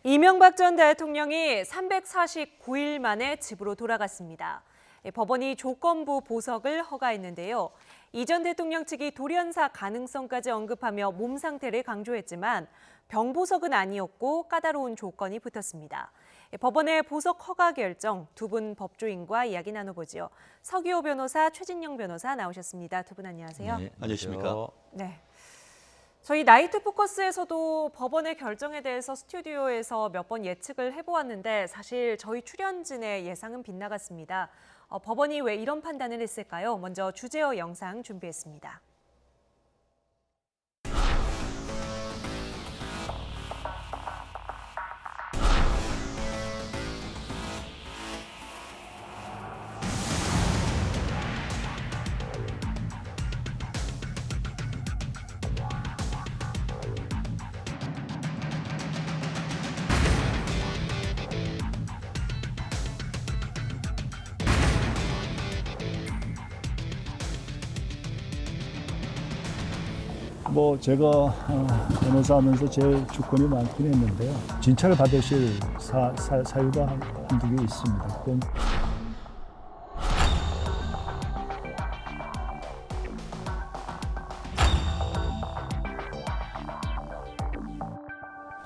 이명박 전 대통령이 349일 만에 집으로 돌아갔습니다. 법원이 조건부 보석을 허가했는데요. 이 전 대통령 측이 돌연사 가능성까지 언급하며 몸 상태를 강조했지만 병보석은 아니었고 까다로운 조건이 붙었습니다. 법원의 보석 허가 결정, 두 분 법조인과 이야기 나눠보죠. 서기호 변호사, 최진영 변호사 나오셨습니다. 두 분 안녕하세요. 네, 안녕하십니까? 네. 저희 나이트 포커스에서도 법원의 결정에 대해서 스튜디오에서 몇 번 예측을 해보았는데 사실 저희 출연진의 예상은 빗나갔습니다. 법원이 왜 이런 판단을 했을까요? 먼저 주제어 영상 준비했습니다. 제가 변호사하면서 제 주권이 많긴 했는데요. 진찰을 받으실 사유가 한두 개 있습니다. 그건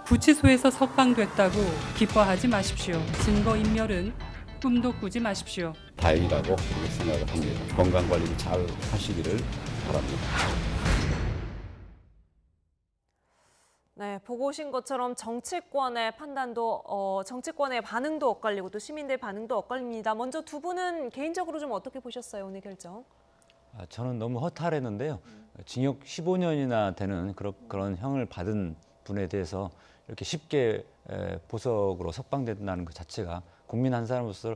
구치소에서 석방됐다고 기뻐하지 마십시오. 증거인멸은 꿈도 꾸지 마십시오. 다행이라고 그렇게 생각을 합니다. 건강관리를 잘 하시기를 바랍니다. 네, 보고 오신 것처럼 정치권의 판단도, 정치권의 반응도 엇갈리고 또 시민들 반응도 엇갈립니다. 먼저 두 분은 개인적으로 좀 어떻게 보셨어요, 오늘 결정? 저는 너무 허탈했는데요. 징역 15년이나 되는 그런 형을 받은 분에 대해서 이렇게 쉽게 보석으로 석방된다는 것 자체가 국민 한 사람으로서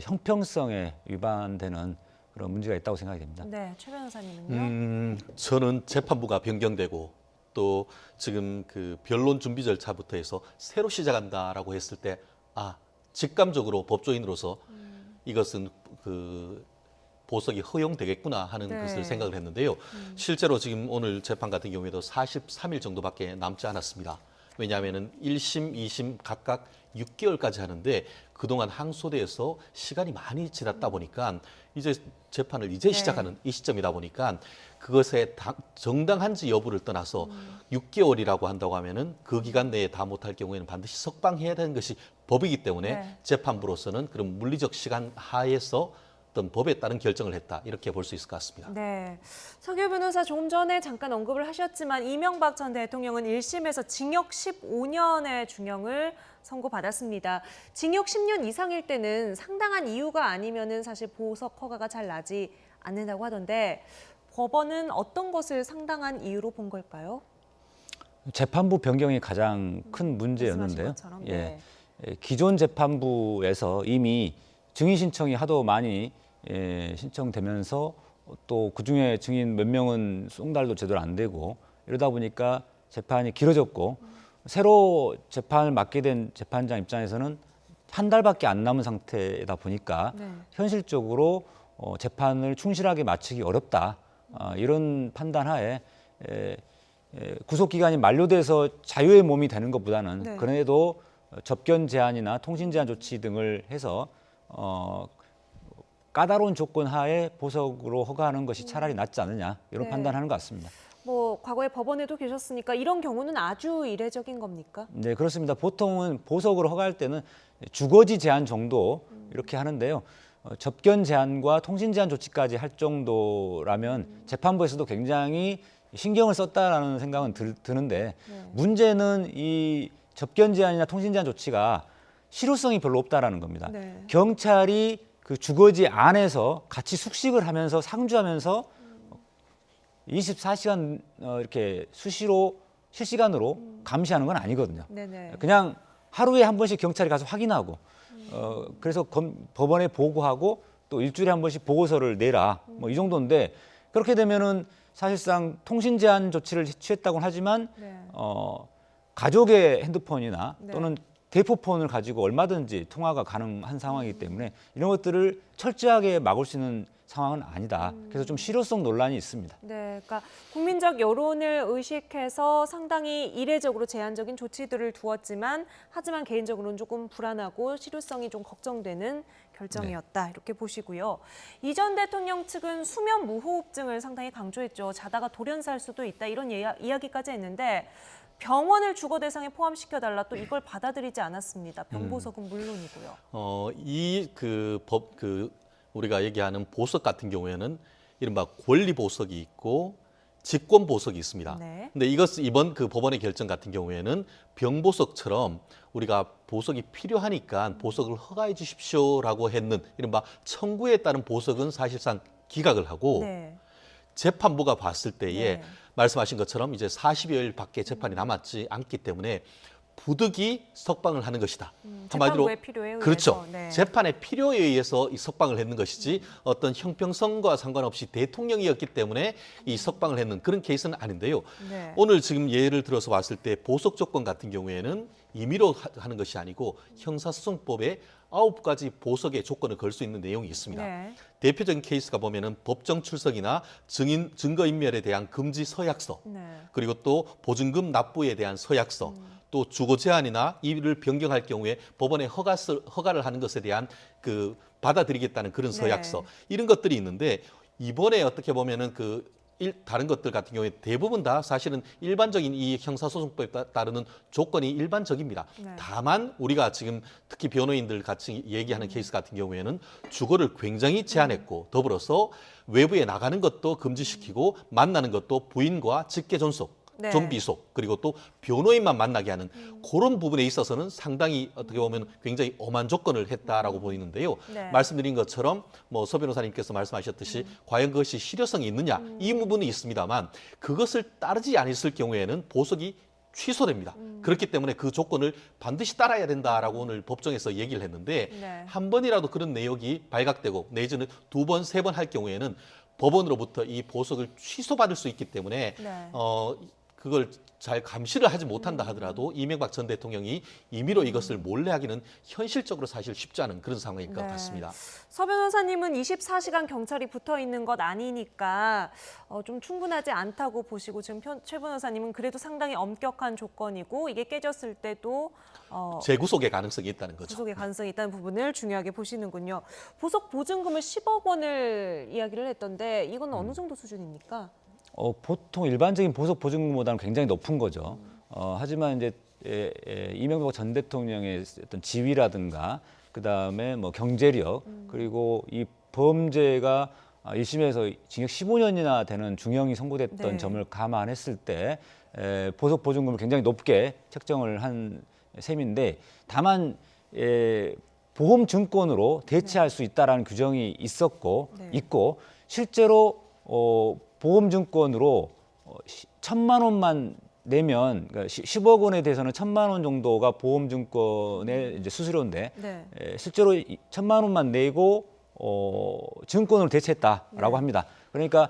형평성에 위반되는 그런 문제가 있다고 생각이 됩니다. 네, 최 변호사님은요? 저는 재판부가 변경되고 또 지금 그 변론 준비 절차부터 해서 새로 시작한다라고 했을 때 직감적으로 법조인으로서 이것은 그 보석이 허용되겠구나 하는 네. 것을 생각을 했는데요. 실제로 지금 오늘 재판 같은 경우에도 43일 정도밖에 남지 않았습니다. 왜냐하면은 1심, 2심 각각 6개월까지 하는데 그동안 항소돼서 시간이 많이 지났다 보니까 이제 재판을 이제 시작하는 이 시점이다 보니까 그것의 정당한지 여부를 떠나서 6개월이라고 한다고 하면은 그 기간 내에 다 못할 경우에는 반드시 석방해야 되는 것이 법이기 때문에 재판부로서는 그런 물리적 시간 하에서 어떤 법에 따른 결정을 했다 이렇게 볼 수 있을 것 같습니다. 네, 서기호 변호사 조금 전에 잠깐 언급을 하셨지만 이명박 전 대통령은 1심에서 징역 15년의 중형을 선고받았습니다. 징역 10년 이상일 때는 상당한 이유가 아니면은 사실 보석 허가가 잘 나지 않는다고 하던데 법원은 어떤 것을 상당한 이유로 본 걸까요? 재판부 변경이 가장 큰 문제였는데요. 말씀하신 것처럼, 기존 재판부에서 이미 증인 신청이 하도 많이 신청되면서 또 그중에 증인 몇 명은 송달도 제대로 안 되고 이러다 보니까 재판이 길어졌고 새로 재판을 맡게 된 재판장 입장에서는 한 달밖에 안 남은 상태다 보니까 현실적으로 재판을 충실하게 마치기 어렵다. 이런 판단하에 구속 기간이 만료돼서 자유의 몸이 되는 것보다는 그래도 접견 제한이나 통신 제한 조치 등을 해서 까다로운 조건 하에 보석으로 허가하는 것이 차라리 낫지 않느냐 이런 판단하는 것 같습니다. 과거에 법원에도 계셨으니까 이런 경우는 아주 이례적인 겁니까? 네, 그렇습니다. 보통은 보석으로 허가할 때는 주거지 제한 정도 이렇게 하는데요. 접견 제한과 통신 제한 조치까지 할 정도라면 재판부에서도 굉장히 신경을 썼다라는 생각은 드는데 문제는 이 접견 제한이나 통신 제한 조치가 실효성이 별로 없다라는 겁니다. 경찰이 그 주거지 안에서 같이 숙식을 하면서 상주하면서 24시간 이렇게 수시로 실시간으로 감시하는 건 아니거든요. 그냥 하루에 한 번씩 경찰이 가서 확인하고 그래서 법원에 보고하고 또 일주일에 한 번씩 보고서를 내라 뭐 이 정도인데 그렇게 되면은 사실상 통신 제한 조치를 취했다고는 하지만 가족의 핸드폰이나 또는 대포폰을 가지고 얼마든지 통화가 가능한 상황이기 때문에 이런 것들을 철저하게 막을 수 있는 상황은 아니다. 그래서 좀 실효성 논란이 있습니다. 네, 그러니까 국민적 여론을 의식해서 상당히 이례적으로 제한적인 조치들을 두었지만 하지만 개인적으로는 조금 불안하고 실효성이 좀 걱정되는 결정이었다. 이렇게 보시고요. 이 전 대통령 측은 수면 무호흡증을 상당히 강조했죠. 자다가 돌연사할 수도 있다. 이런 이야기까지 했는데 병원을 주거 대상에 포함시켜달라 또 이걸 받아들이지 않았습니다. 병보석은 물론이고요. 우리가 얘기하는 보석 같은 경우에는 이른바 권리 보석이 있고 직권 보석이 있습니다. 네. 근데 이번 그 법원의 결정 같은 경우에는 병보석처럼 우리가 보석이 필요하니까 보석을 허가해 주십시오라고 했는 이른바 청구에 따른 보석은 사실상 기각을 하고 네. 재판부가 봤을 때에 네. 말씀하신 것처럼 이제 40여일밖에 재판이 남았지 않기 때문에 부득이 석방을 하는 것이다. 재판부의 필요에 의해서. 그렇죠. 네. 재판의 필요에 의해서 이 석방을 했는 것이지 어떤 형평성과 상관없이 대통령이었기 때문에 이 석방을 했는 그런 케이스는 아닌데요. 네. 오늘 지금 예를 들어서 봤을 때 보석 조건 같은 경우에는 임의로 하는 것이 아니고 형사소송법에 9가지 보석의 조건을 걸 수 있는 내용이 있습니다. 네. 대표적인 케이스가 보면은 법정 출석이나 증거인멸에 대한 금지 서약서, 네. 그리고 또 보증금 납부에 대한 서약서, 또 주거 제한이나 이를 변경할 경우에 법원에 허가를 하는 것에 대한 그 받아들이겠다는 그런 서약서 네. 이런 것들이 있는데 이번에 어떻게 보면은 다른 것들 같은 경우에 대부분 다 사실은 일반적인 이 형사소송법에 따르는 조건이 일반적입니다. 네. 다만 우리가 지금 특히 변호인들 같이 얘기하는 케이스 같은 경우에는 주거를 굉장히 제한했고 더불어서 외부에 나가는 것도 금지시키고 만나는 것도 부인과 직계 존속, 네. 좀비속 그리고 또 변호인만 만나게 하는 그런 부분에 있어서는 상당히 어떻게 보면 굉장히 엄한 조건을 했다라고 보이는데요. 네. 말씀드린 것처럼 뭐 서 변호사님께서 말씀하셨듯이 과연 그것이 실효성이 있느냐 이 부분이 있습니다만 그것을 따르지 않았을 경우에는 보석이 취소됩니다. 그렇기 때문에 그 조건을 반드시 따라야 된다라고 오늘 법정에서 얘기를 했는데 네. 한 번이라도 그런 내역이 발각되고 내지는 2번, 3번 할 경우에는 법원으로부터 이 보석을 취소받을 수 있기 때문에 네. 그걸 잘 감시를 하지 못한다 하더라도 이명박 전 대통령이 임의로 이것을 몰래 하기는 현실적으로 사실 쉽지 않은 그런 상황일 것 네. 같습니다. 서 변호사님은 24시간 경찰이 붙어 있는 것 아니니까 좀 충분하지 않다고 보시고 지금 최 변호사님은 그래도 상당히 엄격한 조건이고 이게 깨졌을 때도 재구속의 가능성이 있다는 거죠. 구속의 가능성이 있다는 부분을 중요하게 보시는군요. 보석 보증금을 10억 원을 이야기를 했던데 이건 어느 정도 수준입니까? 보통 일반적인 보석 보증금보다는 굉장히 높은 거죠. 하지만 이제 이명박 전 대통령의 어떤 지위라든가 그다음에 뭐 경제력 그리고 이 범죄가 1심에서 징역 15년이나 되는 중형이 선고됐던 네. 점을 감안했을 때 보석 보증금을 굉장히 높게 책정을 한 셈인데 다만 보험 증권으로 대체할 수 있다라는 규정이 있고 실제로 보험 증권으로 1,000만 원만 내면 그러니까 10억 원에 대해서는 1,000만 원 정도가 보험 증권의 이제 수수료인데 네. 실제로 1,000만 원만 내고 증권으로 대체했다라고 네. 합니다. 그러니까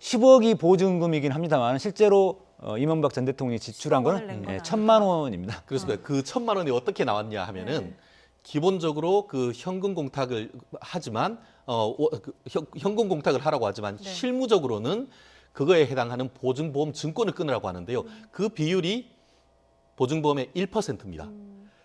10억이 보증금이긴 합니다만 실제로 이명박 전 대통령이 지출한 10억 원을 낸 건 건 1,000만 원입니다. 그렇습니다. 그 1,000만 원이 어떻게 나왔냐 하면은 기본적으로 그 현금 공탁을 하지만 현금 공탁을 하라고 하지만 네. 실무적으로는 그거에 해당하는 보증보험 증권을 끊으라고 하는데요. 그 비율이 보증보험의 1%입니다.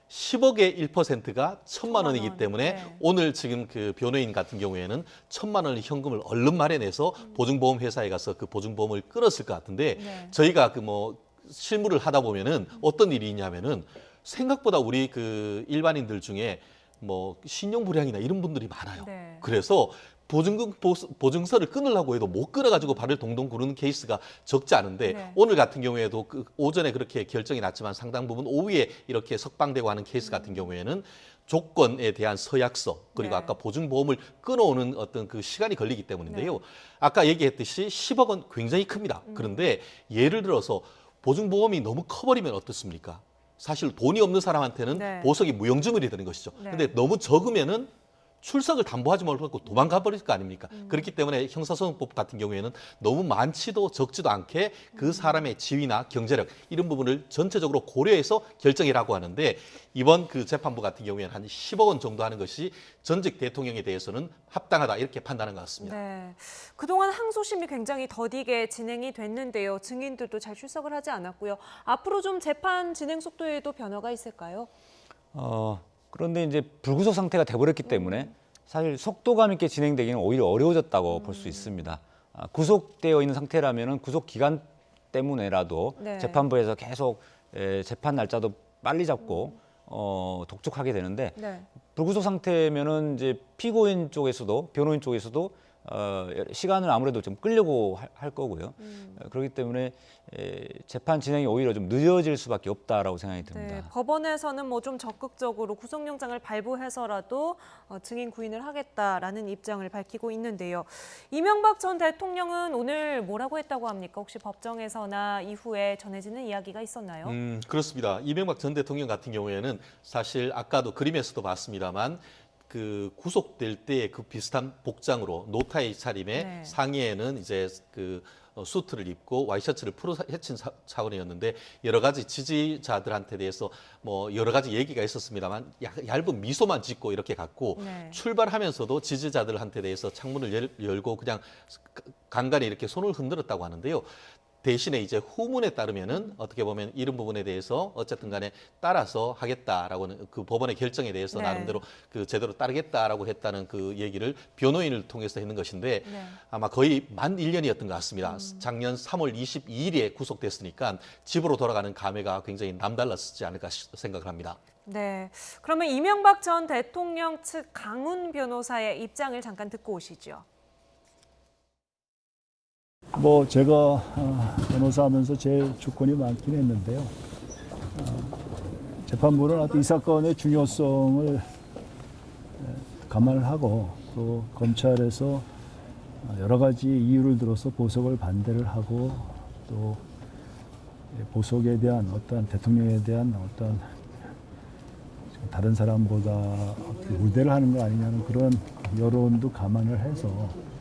10억의 1%가 1,000만 원이기 원. 때문에 네. 오늘 지금 그 변호인 같은 경우에는 1,000만 원의 현금을 얼른 마련해서 보증보험 회사에 가서 그 보증보험을 끊었을 것 같은데 네. 저희가 그 뭐 실무를 하다 보면은 어떤 일이 있냐면은 생각보다 우리 그 일반인들 중에 뭐 신용 불량이나 이런 분들이 많아요. 네. 그래서 보증서를 끊으려고 해도 못 끊어가지고 발을 동동 구르는 케이스가 적지 않은데 네. 오늘 같은 경우에도 그 오전에 그렇게 결정이 났지만 상당 부분 오후에 이렇게 석방되고 하는 케이스 같은 경우에는 조건에 대한 서약서 그리고 네. 아까 보증보험을 끊어오는 어떤 그 시간이 걸리기 때문인데요. 아까 얘기했듯이 10억 원 굉장히 큽니다. 그런데 예를 들어서 보증보험이 너무 커버리면 어떻습니까? 사실 돈이 없는 사람한테는 네. 보석이 무용지물이 되는 것이죠. 네. 근데 너무 적으면은 출석을 담보하지 못하고 도망가 버릴 거 아닙니까? 그렇기 때문에 형사소송법 같은 경우에는 너무 많지도 적지도 않게 그 사람의 지위나 경제력 이런 부분을 전체적으로 고려해서 결정이라고 하는데 이번 그 재판부 같은 경우에는 한 10억 원 정도 하는 것이 전직 대통령에 대해서는 합당하다 이렇게 판단한 것 같습니다. 네. 그동안 항소심이 굉장히 더디게 진행이 됐는데요. 증인들도 잘 출석을 하지 않았고요. 앞으로 좀 재판 진행 속도에도 변화가 있을까요? 그런데 이제 불구속 상태가 돼버렸기 때문에 사실 속도감 있게 진행되기는 오히려 어려워졌다고 볼 수 있습니다. 구속되어 있는 상태라면은 구속 기간 때문에라도 네. 재판부에서 계속 재판 날짜도 빨리 잡고 독촉하게 되는데 네. 불구속 상태면은 이제 피고인 쪽에서도 변호인 쪽에서도 시간을 아무래도 좀 끌려고 할 거고요. 그렇기 때문에 재판 진행이 오히려 좀 늦어질 수밖에 없다라고 생각이 듭니다. 네, 법원에서는 뭐 좀 적극적으로 구속영장을 발부해서라도 증인 구인을 하겠다라는 입장을 밝히고 있는데요. 이명박 전 대통령은 오늘 뭐라고 했다고 합니까? 혹시 법정에서나 이후에 전해지는 이야기가 있었나요? 그렇습니다. 이명박 전 대통령 같은 경우에는 사실 아까도 그림에서도 봤습니다만 그 구속될 때 그 비슷한 복장으로 노타이 차림에 네. 상의에는 이제 그 수트를 입고 와이셔츠를 풀어 헤친 차원이었는데 여러 가지 지지자들한테 대해서 뭐 여러 가지 얘기가 있었습니다만 얇은 미소만 짓고 이렇게 갔고 네. 출발하면서도 지지자들한테 대해서 창문을 열고 그냥 간간히 이렇게 손을 흔들었다고 하는데요. 대신에 이제 후문에 따르면은 어떻게 보면 이런 부분에 대해서 어쨌든 간에 따라서 하겠다라고는 그 법원의 결정에 대해서 네. 나름대로 그 제대로 따르겠다라고 했다는 그 얘기를 변호인을 통해서 했는 것인데 네. 아마 거의 만 1년이었던 것 같습니다. 작년 3월 22일에 구속됐으니까 집으로 돌아가는 감회가 굉장히 남달랐지 않을까 생각을 합니다. 네. 그러면 이명박 전 대통령 측 강훈 변호사의 입장을 잠깐 듣고 오시죠. 뭐 제가 변호사하면서 제일 조건이 많긴 했는데요. 재판부는 이 사건의 중요성을 감안을 하고 또 검찰에서 여러 가지 이유를 들어서 보석을 반대를 하고 또 보석에 대한 어떤 대통령에 대한 어떤 다른 사람보다 우대를 하는 거 아니냐는 그런 여론도 감안을 해서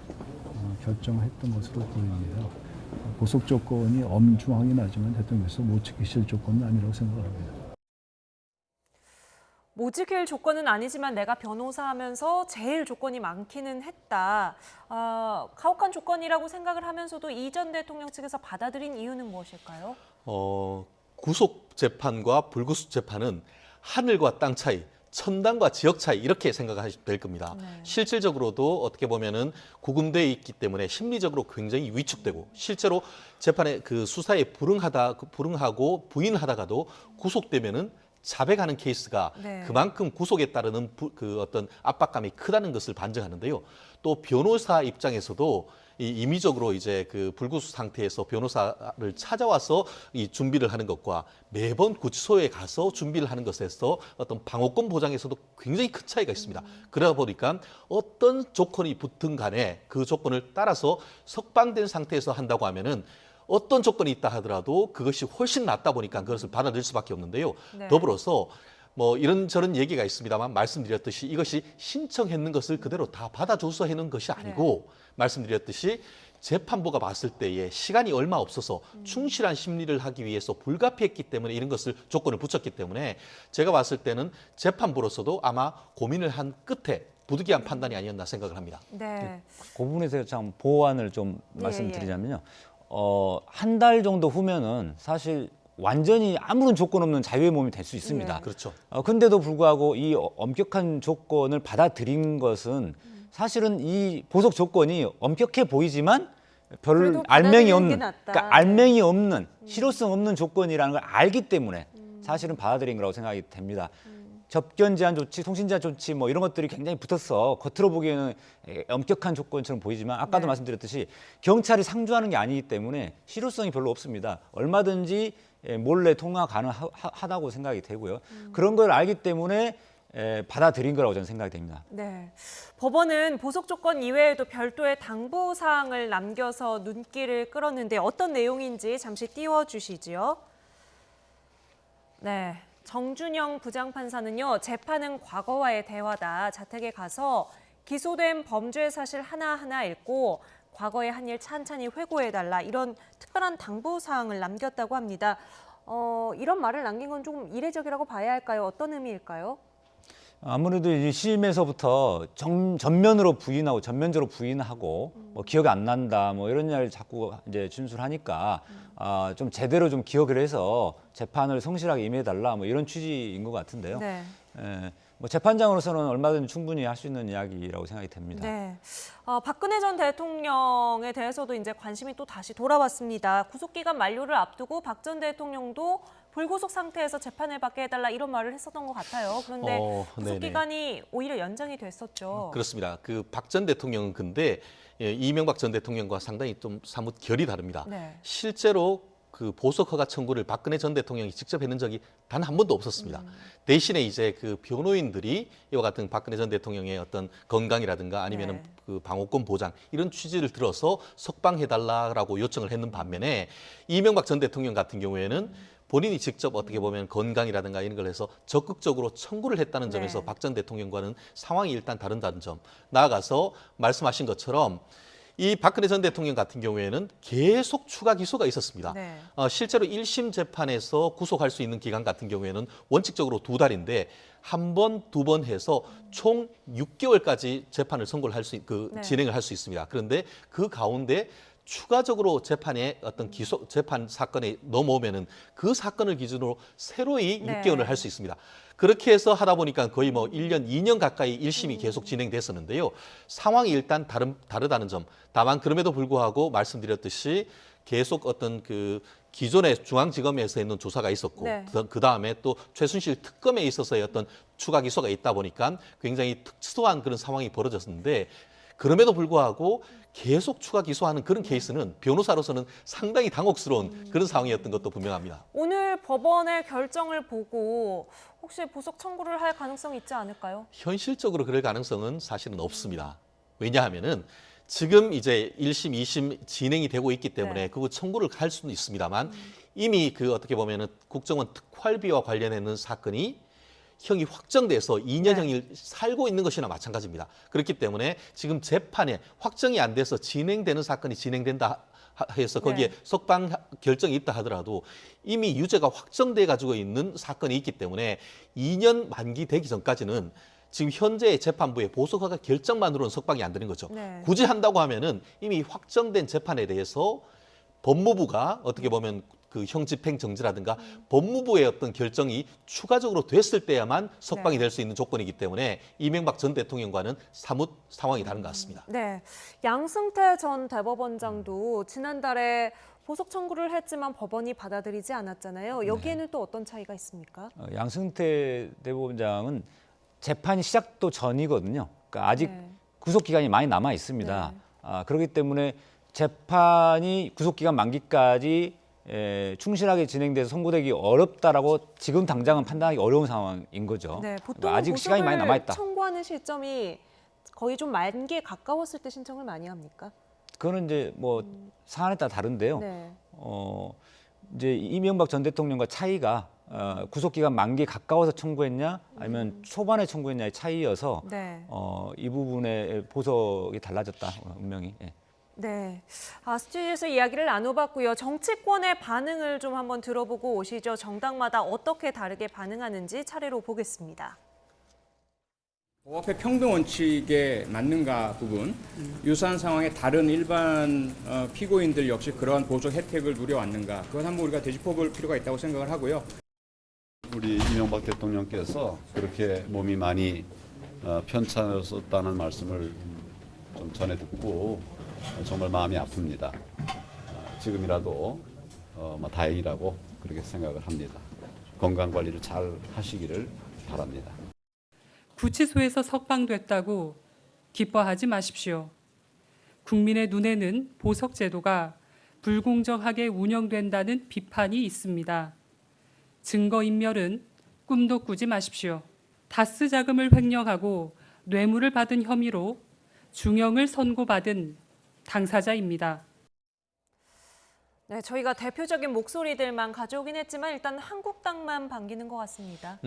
결정했던 것으로 보입니다. 보석 조건이 엄중하긴 하지만 대통령께서 못 지키실 조건은 아니라고 생각합니다. 못 지킬 조건은 아니지만 내가 변호사하면서 제일 조건이 많기는 했다. 가혹한 조건이라고 생각을 하면서도 이 전 대통령 측에서 받아들인 이유는 무엇일까요? 구속 재판과 불구속 재판은 하늘과 땅 차이, 천당과 지역 차이 이렇게 생각하시면 될 겁니다. 네. 실질적으로도 어떻게 보면은 구금되어 있기 때문에 심리적으로 굉장히 위축되고 실제로 재판에 그 수사에 불응하고 부인하다가도 구속되면은 자백하는 케이스가 네. 그만큼 구속에 따르는 그 어떤 압박감이 크다는 것을 반증하는데요. 또 변호사 입장에서도 임의적으로 이제 그 불구속 상태에서 변호사를 찾아와서 이 준비를 하는 것과 매번 구치소에 가서 준비를 하는 것에서 어떤 방어권 보장에서도 굉장히 큰 차이가 있습니다. 그러다 보니까 어떤 조건이 붙든 간에 그 조건을 따라서 석방된 상태에서 한다고 하면은 어떤 조건이 있다 하더라도 그것이 훨씬 낫다 보니까 그것을 받아들일 수밖에 없는데요. 네. 더불어서 뭐 이런저런 얘기가 있습니다만 말씀드렸듯이 이것이 신청했는 것을 그대로 다 받아줘서 해놓은 것이 아니고 말씀드렸듯이 재판부가 봤을 때에 시간이 얼마 없어서 충실한 심리를 하기 위해서 불가피했기 때문에 이런 것을 조건을 붙였기 때문에 제가 봤을 때는 재판부로서도 아마 고민을 한 끝에 부득이한 판단이 아니었나 생각을 합니다. 네. 그 부분에서 참 보완을 좀 예, 말씀드리자면요. 한 달 정도 후면은 사실 완전히 아무런 조건 없는 자유의 몸이 될 수 있습니다. 예. 그렇죠. 근데도 불구하고 이 엄격한 조건을 받아들인 것은 사실은 이 보석 조건이 엄격해 보이지만 별 그래도 알맹이 받아들이는 없는, 게 낫다. 그러니까 알맹이 없는 실효성 없는 조건이라는 걸 알기 때문에 사실은 받아들인 거라고 생각이 됩니다. 접견 제한 조치, 통신 제한 조치 뭐 이런 것들이 굉장히 붙어서 겉으로 보기에는 엄격한 조건처럼 보이지만 아까도 네. 말씀드렸듯이 경찰이 상주하는 게 아니기 때문에 실효성이 별로 없습니다. 얼마든지 몰래 통화 가능하다고 생각이 되고요. 그런 걸 알기 때문에 받아들인 거라고 저는 생각이 됩니다. 네. 법원은 보석 조건 이외에도 별도의 당부 사항을 남겨서 눈길을 끌었는데 어떤 내용인지 잠시 띄워주시지요. 네. 정준영 부장판사는요, 재판은 과거와의 대화다. 자택에 가서 기소된 범죄 사실 하나하나 읽고 과거의 한 일 찬찬히 회고해달라. 이런 특별한 당부사항을 남겼다고 합니다. 이런 말을 남긴 건 좀 이례적이라고 봐야 할까요? 어떤 의미일까요? 아무래도 이제 시임에서부터 전면적으로 부인하고 뭐 기억이 안 난다 뭐 이런 이야기를 자꾸 이제 진술하니까 좀 제대로 좀 기억을 해서 재판을 성실하게 임해달라 뭐 이런 취지인 것 같은데요. 네. 뭐 재판장으로서는 얼마든지 충분히 할 수 있는 이야기라고 생각이 됩니다. 네. 박근혜 전 대통령에 대해서도 이제 관심이 또 다시 돌아왔습니다. 구속기간 만료를 앞두고 박 전 대통령도 불구속 상태에서 재판을 받게 해달라 이런 말을 했었던 것 같아요. 그런데 구속기간이 오히려 연장이 됐었죠. 그렇습니다. 그 박 전 대통령은 근데 이명박 전 대통령과 상당히 좀 사뭇 결이 다릅니다. 네. 실제로 그 보석 허가 청구를 박근혜 전 대통령이 직접 했는 적이 단 한 번도 없었습니다. 대신에 이제 그 변호인들이 이와 같은 박근혜 전 대통령의 어떤 건강이라든가 아니면은 네. 그 방어권 보장 이런 취지를 들어서 석방해달라고 요청을 했는 반면에 이명박 전 대통령 같은 경우에는 본인이 직접 어떻게 보면 건강이라든가 이런 걸 해서 적극적으로 청구를 했다는 점에서 네. 박 전 대통령과는 상황이 일단 다른다는 점. 나아가서 말씀하신 것처럼 이 박근혜 전 대통령 같은 경우에는 계속 추가 기소가 있었습니다. 네. 실제로 1심 재판에서 구속할 수 있는 기간 같은 경우에는 원칙적으로 2달인데 한 번, 두 번 해서 총 6개월까지 재판을 선고를 할 수, 네. 진행을 할 수 있습니다. 그런데 그 가운데 추가적으로 재판에 어떤 재판 사건에 넘어오면은 그 사건을 기준으로 새로이 네. 6개월을 할 수 있습니다. 그렇게 해서 하다 보니까 거의 뭐 1년, 2년 가까이 1심이 계속 진행됐었는데요. 상황이 일단 다르다는 점. 다만 그럼에도 불구하고 말씀드렸듯이 계속 어떤 그 기존의 중앙지검에서 있는 조사가 있었고 네. 그 다음에 또 최순실 특검에 있어서의 어떤 추가 기소가 있다 보니까 굉장히 특수한 그런 상황이 벌어졌는데 그럼에도 불구하고 계속 추가 기소하는 그런 케이스는 변호사로서는 상당히 당혹스러운 그런 상황이었던 것도 분명합니다. 오늘 법원의 결정을 보고 혹시 보석 청구를 할 가능성이 있지 않을까요? 현실적으로 그럴 가능성은 사실은 없습니다. 왜냐하면은 지금 이제 1심, 2심 진행이 되고 있기 때문에 네. 그거 청구를 할 수는 있습니다만 이미 그 어떻게 보면은 국정원 특활비와 관련된 사건이 형이 확정돼서 2년형을 살고 있는 것이나 마찬가지입니다. 그렇기 때문에 지금 재판에 확정이 안 돼서 진행되는 사건이 진행된다 해서 거기에 네. 석방 결정이 있다 하더라도 이미 유죄가 확정돼 가지고 있는 사건이 있기 때문에 2년 만기 되기 전까지는 지금 현재 재판부의 보석허가 결정만으로는 석방이 안 되는 거죠. 네. 굳이 한다고 하면은 이미 확정된 재판에 대해서 법무부가 어떻게 보면 그 형집행 정지라든가 법무부의 어떤 결정이 추가적으로 됐을 때야만 석방이 네. 될 수 있는 조건이기 때문에 이명박 전 대통령과는 사뭇 상황이 다른 것 같습니다. 네, 양승태 전 대법원장도 지난달에 보석 청구를 했지만 법원이 받아들이지 않았잖아요. 여기에는 또 어떤 차이가 있습니까? 양승태 대법원장은 재판이 시작도 전이거든요. 그러니까 아직 네. 구속 기간이 많이 남아 있습니다. 네. 그렇기 때문에 재판이 구속 기간 만기까지 충실하게 진행돼서 선고되기 어렵다라고 지금 당장은 판단하기 어려운 상황인 거죠. 네, 보통 그러니까 아직 시간이 많이 남아 있다. 청구하는 시점이 거의 좀 만기에 가까웠을 때 신청을 많이 합니까? 그거는 이제 뭐 사안에 따라 다른데요. 네. 이제 이명박 전 대통령과 차이가 구속 기간 만기에 가까워서 청구했냐 아니면 초반에 청구했냐의 차이여서 네. 이 부분의 보석이 달라졌다 분명히. 예. 네, 스튜디오에서 이야기를 나눠봤고요. 정치권의 반응을 좀 한번 들어보고 오시죠. 정당마다 어떻게 다르게 반응하는지 차례로 보겠습니다. 법의 평등 원칙에 맞는가 부분, 유사한 상황의 다른 일반 피고인들 역시 그러한 보석 혜택을 누려왔는가, 그건 한번 우리가 되짚어볼 필요가 있다고 생각을 하고요. 우리 이명박 대통령께서 그렇게 몸이 많이 편찮았었다는 말씀을 좀 전해 듣고 정말 마음이 아픕니다. 지금이라도 다행이라고 그렇게 생각을 합니다. 건강 관리를 잘 하시기를 바랍니다. 구치소에서 석방됐다고 기뻐하지 마십시오. 국민의 눈에는 보석 제도가 불공정하게 운영된다는 비판이 있습니다. 증거인멸은 꿈도 꾸지 마십시오. 다스 자금을 횡령하고 뇌물을 받은 혐의로 중형을 선고받은 당사자입니다. 네, 저희가 대표적인 목소리들만 가져오긴 했지만 일단 한국당만 반기는 것 같습니다.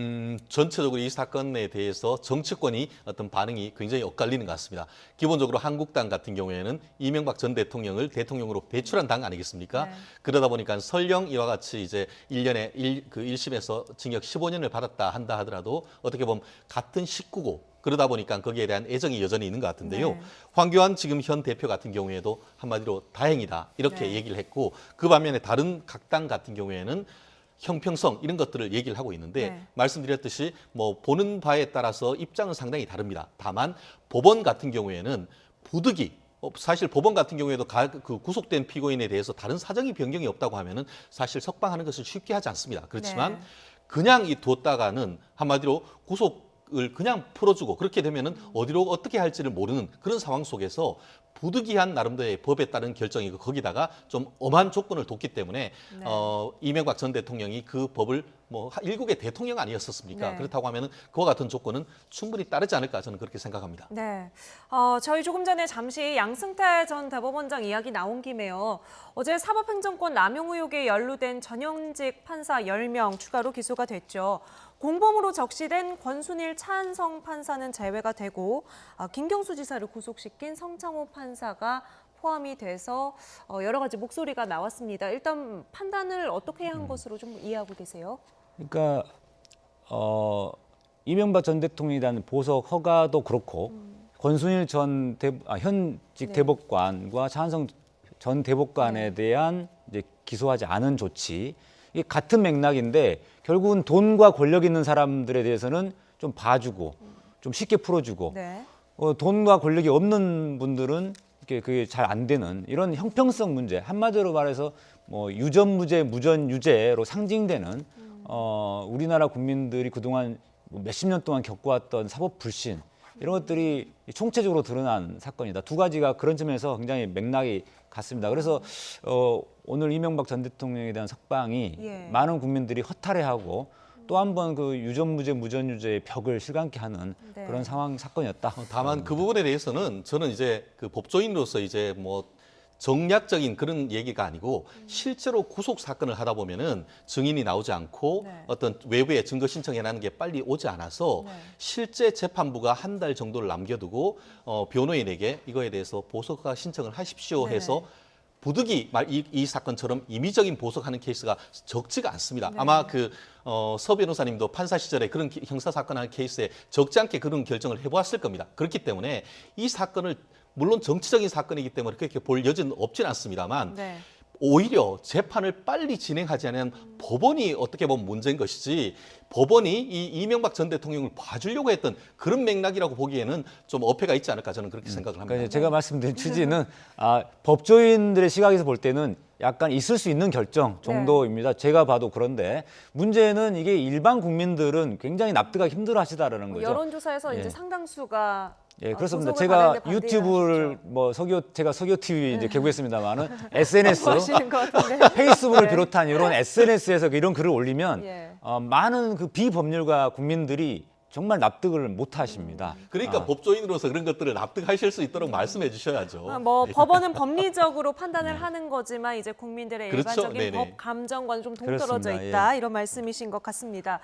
전체적으로 이 사건에 대해서 정치권이 어떤 반응이 굉장히 엇갈리는 것 같습니다. 기본적으로 한국당 같은 경우에는 이명박 전 대통령을 대통령으로 배출한 당 아니겠습니까? 네. 그러다 보니까 설령 이와 같이 이제 1년에 1심에서 징역 15년을 받았다 한다 하더라도 어떻게 보면 같은 식구고 그러다 보니까 거기에 대한 애정이 여전히 있는 것 같은데요. 네. 황교안 지금 현 대표 같은 경우에도 한마디로 다행이다 이렇게 네. 얘기를 했고 그 반면에 다른 각 당 같은 경우에는 형평성 이런 것들을 얘기를 하고 있는데 네. 말씀드렸듯이 뭐 보는 바에 따라서 입장은 상당히 다릅니다. 다만 법원 같은 경우에는 부득이 사실 법원 같은 경우에도 그 구속된 피고인에 대해서 다른 사정이 변경이 없다고 하면은 사실 석방하는 것을 쉽게 하지 않습니다. 그렇지만 네. 그냥 이 뒀다가는 한마디로 구속을 그냥 풀어주고 그렇게 되면은 어디로 어떻게 할지를 모르는 그런 상황 속에서 부득이한 나름대로의 법에 따른 결정이고 거기다가 좀 엄한 조건을 뒀기 때문에 네. 이명박 전 대통령이 그 법을 뭐 일국의 대통령 아니었었습니까? 네. 그렇다고 하면은 그와 같은 조건은 충분히 따르지 않을까 저는 그렇게 생각합니다. 네, 저희 조금 전에 잠시 양승태 전 대법원장 이야기 나온 김에요. 어제 사법행정권 남용 의혹에 연루된 전현직 판사 10명 추가로 기소가 됐죠. 공범으로 적시된 권순일 차한성 판사는 제외가 되고 김경수 지사를 구속시킨 성창호 판사가 포함이 돼서 여러 가지 목소리가 나왔습니다. 일단 판단을 어떻게 한 것으로 좀 이해하고 계세요? 그러니까 이명박 전 대통령에 대한 보석 허가도 그렇고 권순일 현직 네. 대법관과 차한성 전 대법관에 대한 이제 기소하지 않은 조치 이게 같은 맥락인데 결국은 돈과 권력 있는 사람들에 대해서는 좀 봐주고 좀 쉽게 풀어주고 네. 돈과 권력이 없는 분들은 그게 잘 안 되는 이런 형평성 문제 한마디로 말해서 뭐 유전무죄 무전유죄로 상징되는 우리나라 국민들이 그동안 몇십 년 동안 겪어왔던 사법 불신 이런 것들이 총체적으로 드러난 사건이다. 두 가지가 그런 점에서 굉장히 맥락이 같습니다. 그래서 오늘 이명박 전 대통령에 대한 석방이 예. 많은 국민들이 허탈해하고 또 한 번 그 유전무죄 무전유죄의 벽을 실감케 하는 네. 그런 사건이었다. 다만 그 부분에 대해서는 저는 이제 그 법조인으로서 이제 뭐 정략적인 그런 얘기가 아니고 실제로 구속 사건을 하다 보면은 증인이 나오지 않고 네. 어떤 외부에 증거 신청해라는 게 빨리 오지 않아서 네. 실제 재판부가 한 달 정도를 남겨두고 변호인에게 이거에 대해서 보석허가 신청을 하십시오 네. 해서 부득이 이 사건처럼 임의적인 보석하는 케이스가 적지가 않습니다. 네. 아마 서 변호사님도 판사 시절에 그런 형사 사건 하는 케이스에 적지 않게 그런 결정을 해보았을 겁니다. 그렇기 때문에 이 사건을 물론 정치적인 사건이기 때문에 그렇게 볼 여지는 없지는 않습니다만 네. 오히려 재판을 빨리 진행하지 않으면 법원이 어떻게 보면 문제인 것이지 법원이 이 이명박 전 대통령을 봐주려고 했던 그런 맥락이라고 보기에는 좀 어폐가 있지 않을까 저는 그렇게 생각을 합니다. 그러니까 제가 말씀드린 취지는 법조인들의 시각에서 볼 때는 약간 있을 수 있는 결정 정도입니다. 제가 봐도 그런데 문제는 이게 일반 국민들은 굉장히 납득하기 힘들어하시다라는 거죠. 여론조사에서 예. 이제 상당수가 예, 그렇습니다. 구속을 제가 받는데 반대를 유튜브를 제가 서교 TV 이제 개국했습니다만은 SNS, 하시는 것 같은데. 페이스북을 네. 비롯한 이런 SNS에서 이런 글을 올리면 예. 많은 그 비법률가 국민들이 정말 납득을 못 하십니다. 그러니까 법조인으로서 그런 것들을 납득하실 수 있도록 말씀해 주셔야죠. 뭐 법원은 법리적으로 판단을 하는 거지만 이제 국민들의 그렇죠. 일반적인 네네. 법 감정과는 좀 동떨어져 그렇습니다. 있다 이런 말씀이신 것 같습니다.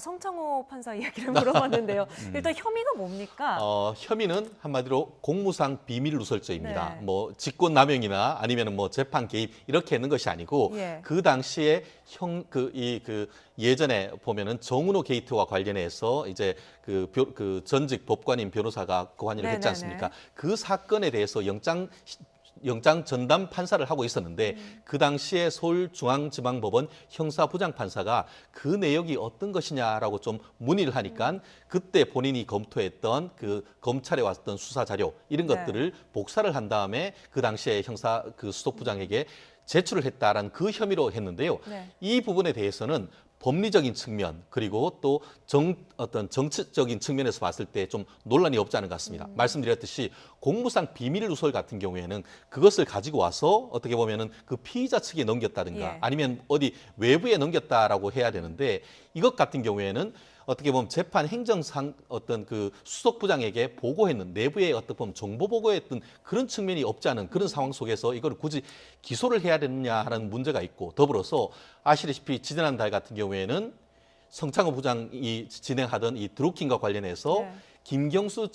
성창호 판사 이야기를 물어봤는데요. 일단 혐의가 뭡니까? 혐의는 한마디로 공무상 비밀 누설죄입니다. 네. 뭐 직권남용이나 아니면 뭐 재판 개입 이렇게 했는 것이 아니고 예. 그 당시에 예전에 보면은 정은호 게이트와 관련해서 이제 그 전직 법관인 변호사가 고한의를 했지 네네네. 않습니까? 그 사건에 대해서 영장 전담 판사를 하고 있었는데 그 당시에 서울중앙지방법원 형사부장판사가 그 내역이 어떤 것이냐라고 좀 문의를 하니까 그때 본인이 검토했던 그 검찰에 왔던 수사 자료 이런 네. 것들을 복사를 한 다음에 그 당시에 형사 그 수석부장에게 제출을 했다라는 그 혐의로 했는데요. 네. 이 부분에 대해서는 법리적인 측면 그리고 또 어떤 정치적인 측면에서 봤을 때 좀 논란이 없지 않은 것 같습니다. 말씀드렸듯이 공무상 비밀 누설 같은 경우에는 그것을 가지고 와서 어떻게 보면은 그 피의자 측에 넘겼다든가 예. 아니면 어디 외부에 넘겼다라고 해야 되는데 이것 같은 경우에는 어떻게 보면 재판 행정상 어떤 그 수석 부장에게 보고했는 내부의 어떤 보면 정보 보고했던 그런 측면이 없지 않은 그런 상황 속에서 이걸 굳이 기소를 해야 되느냐 하는 문제가 있고, 더불어서 아시다시피 지지난달 같은 경우에는 성창호 부장이 진행하던 이 드루킹과 관련해서 네. 김경수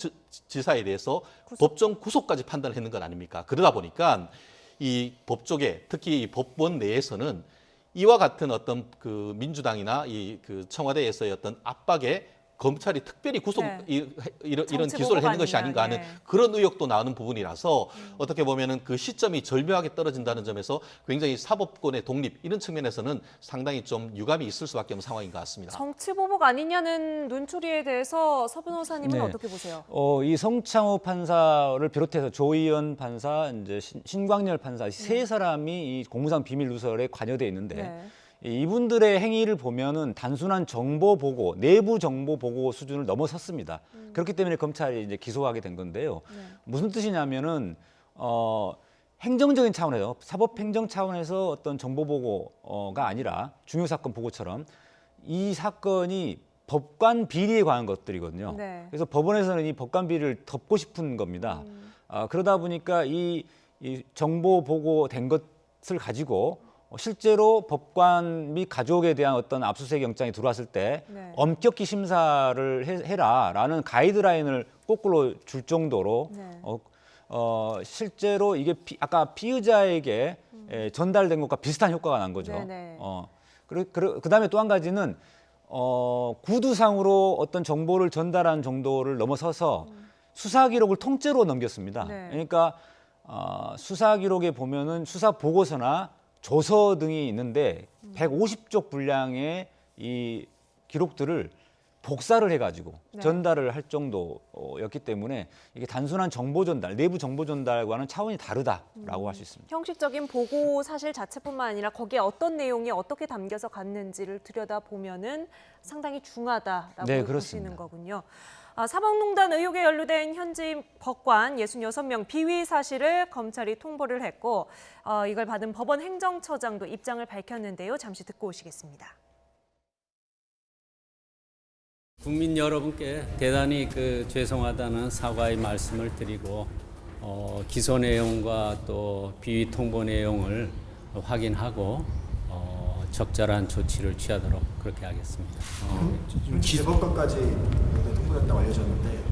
지사에 대해서 법정 구속까지 판단을 했는 건 아닙니까? 그러다 보니까 이 법조계, 특히 이 법원 내에서는 이와 같은 어떤 그 민주당이나 이 그 청와대에서의 어떤 압박에 검찰이 특별히 구속 네. 이런 정치 기소를 보고가 하는 것이 아니냐, 아닌가 하는 네. 그런 의혹도 나오는 부분이라서 어떻게 보면은 그 시점이 절묘하게 떨어진다는 점에서 굉장히 사법권의 독립 이런 측면에서는 상당히 좀 유감이 있을 수밖에 없는 상황인 것 같습니다. 정치 보복 아니냐는 눈초리에 대해서 서 변호사님은 네. 어떻게 보세요? 이 성창호 판사를 비롯해서 조희연 판사, 이제 신광열 판사 이 세 사람이 이 공무상 비밀 누설에 관여돼 있는데 네. 이분들의 행위를 보면은 단순한 정보 보고, 내부 정보 보고 수준을 넘어섰습니다. 그렇기 때문에 검찰이 이제 기소하게 된 건데요. 네. 무슨 뜻이냐면은 행정적인 차원에서, 사법 행정 차원에서 어떤 정보 보고가 아니라 중요 사건 보고처럼 이 사건이 법관 비리에 관한 것들이거든요. 네. 그래서 법원에서는 이 법관 비리를 덮고 싶은 겁니다. 그러다 보니까 이 정보 보고된 것을 가지고 실제로 법관 및 가족에 대한 어떤 압수수색 영장이 들어왔을 때 네. 엄격히 심사를 해라라는 가이드라인을 거꾸로 줄 정도로 네. 실제로 이게 아까 피의자에게 전달된 것과 비슷한 효과가 난 거죠. 네네. 그다음에 또 한 가지는 구두상으로 어떤 정보를 전달한 정도를 넘어서서 수사 기록을 통째로 넘겼습니다. 네. 그러니까 수사 기록에 보면은 수사 보고서나 조서 등이 있는데 150쪽 분량의 이 기록들을 복사를 해가지고 네. 전달을 할 정도였기 때문에 이게 단순한 정보 전달, 내부 정보 전달과는 차원이 다르다라고 할 수 있습니다. 형식적인 보고 사실 자체뿐만 아니라 거기에 어떤 내용이 어떻게 담겨서 갔는지를 들여다보면은 상당히 중하다라고 네, 보시는 그렇습니다. 거군요. 사법농단 의혹에 연루된 현직 법관 66명 비위 사실을 검찰이 통보를 했고 이걸 받은 법원 행정처장도 입장을 밝혔는데요. 잠시 듣고 오시겠습니다. 국민 여러분께 대단히 죄송하다는 사과의 말씀을 드리고 기소 내용과 또 비위 통보 내용을 확인하고 적절한 조치를 취하도록 그렇게 하겠습니다. 지금 대법관까지 통보됐다고 알려졌는데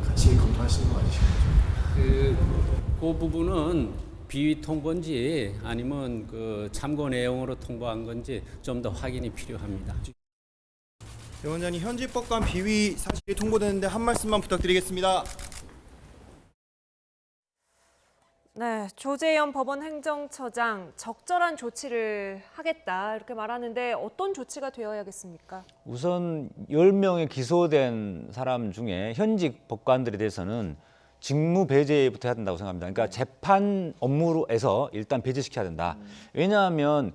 같이 검토하시는 거 아니신 거죠? 그 부분은 비위 통보인지 아니면 참고 내용으로 통보한 건지 좀 더 확인이 필요합니다. 대 원장님, 현직 법관 비위 사실이 통보됐는데 한 말씀만 부탁드리겠습니다. 네, 조재현 법원 행정처장 적절한 조치를 하겠다 이렇게 말하는데 어떤 조치가 되어야겠습니까? 우선 10명의 기소된 사람 중에 현직 법관들에 대해서는 직무 배제부터 해야 된다고 생각합니다. 그러니까 재판 업무에서 일단 배제시켜야 된다. 왜냐하면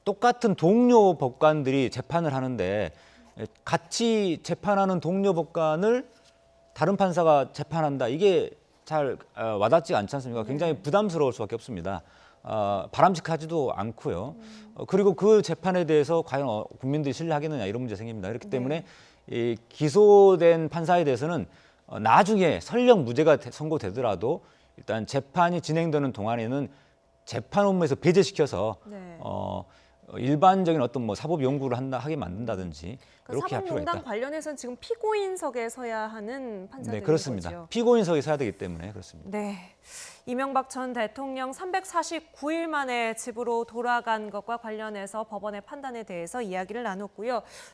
똑같은 동료 법관들이 재판을 하는데 같이 재판하는 동료 법관을 다른 판사가 재판한다. 이게 잘 와닿지 않지 않습니까? 굉장히 부담스러울 수밖에 없습니다. 바람직하지도 않고요. 그리고 그 재판에 대해서 과연 국민들이 신뢰하겠느냐 이런 문제 생깁니다. 그렇기 때문에 이 기소된 판사에 대해서는 나중에 설령 무죄가 선고되더라도 일단 재판이 진행되는 동안에는 재판 업무에서 배제시켜서 네. 일반적인 어떤 사법 연구를 하게 만든다든지 이렇게 할 필요가 사법농단 있다. 관련해서는 지금 피고인석에 서야 하는 판사들인 네, 그렇습니다. 거죠. 피고인석에 서야 되기 때문에 그렇습니다. 네, 이명박 전 대통령 349일 만에 집으로 돌아간 것과 관련해서 법원의 판단에 대해서 이야기를 나눴고요.